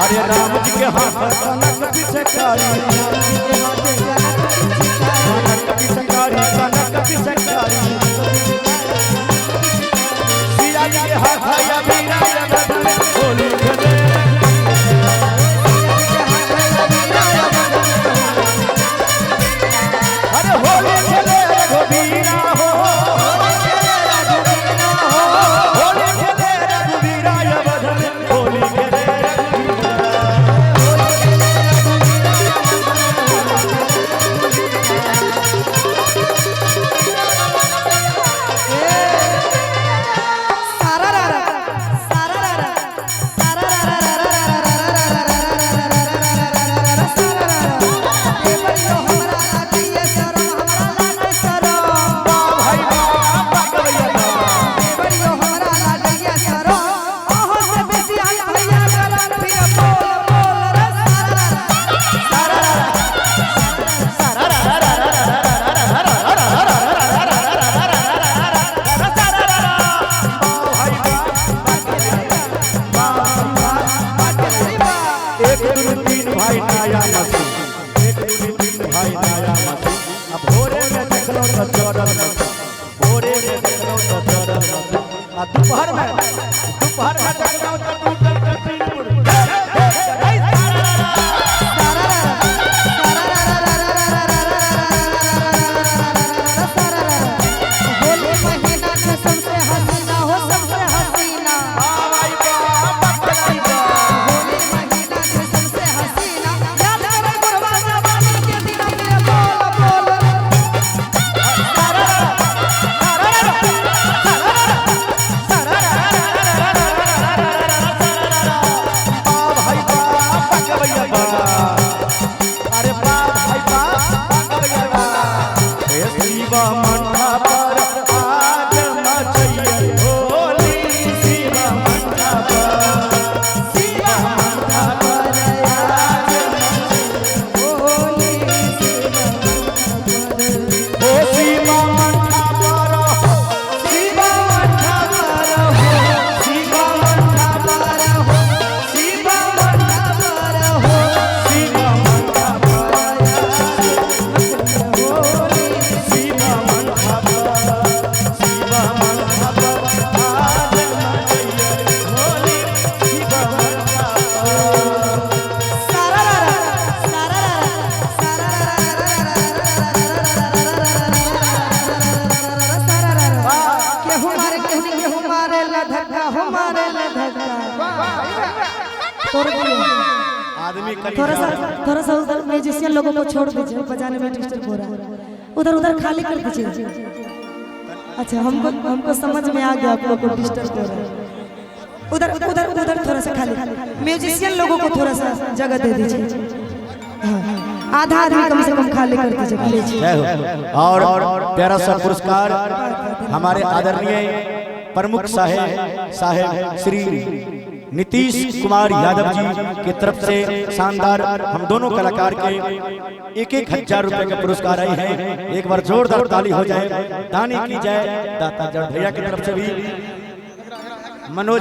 अरे राम जी के हाथ कनक पिचकारी, कनक पिचकारी, कनक पिचकारी, सिया जी के हाथ या बीरा या बदन होली खेले, अरे होली खेले रघुबीरा हो, होली खेले रघुबीरा या बदन होली खेले। भाई नाया मसी, एक दूनी तीन भाई नाया मसी, अब भोरे में देखलो तो चढ़ल मसी, भोरे में देखलो तो चढ़ल मसी, आ दोपहर में देखलो तो टूटल कटिंग मुड़, होली महीना के सबसे हसीना हो, सबसे हसीना आई बा पकड़ाई बा, होली महीना के सबसे हसीना, याद करे बुढ़वा जवानी के दिन में बोल बोल भाई बा पकड़ैया बा, अरे बा भाई बा पकड़ैया बा, ए शिवा मंठा पर आज मचैया होली, शिवा मंठा पर, शिवा मंठा पर आज होली ओ शिवा मंठा पर, शिवा मंठा पर हो, शिवा मंठा पर हो, शिवा मंठा पर हो, शिवा मंठा पर शिवा मंठा पर, शिवा मंठा पर आज मचैया होली, शिवा मंठा पर। आदमी थोड़ा सा उधर म्यूजिशियन लोगों को छोड़ दीजिए, बजाने में डिस्टर्ब हो रहा है, उधर उधर खाली कर दीजिए। अच्छा हमको समझ में आ गया, आप लोगों को डिस्टर्ब हो रहा है, उधर उधर उधर थोड़ा सा खाली, म्यूजिशियन लोगों को थोड़ा सा जगह दे दीजिए, आधा आधा कम से कम खाली कर दीजिए। जय हो। और प्यारा सा पुरस्कार हमारे आदरणीय प्रमुख साहेब श्री नीतीश कुमार यादव जी की तरफ से शानदार हम दोनों कलाकार के 1,000 रुपए के पुरस्कार आए हैं। एक बार जोरदार ताली हो जाए, दानी की जाए दाता जड़ भैया की तरफ से भी मनोज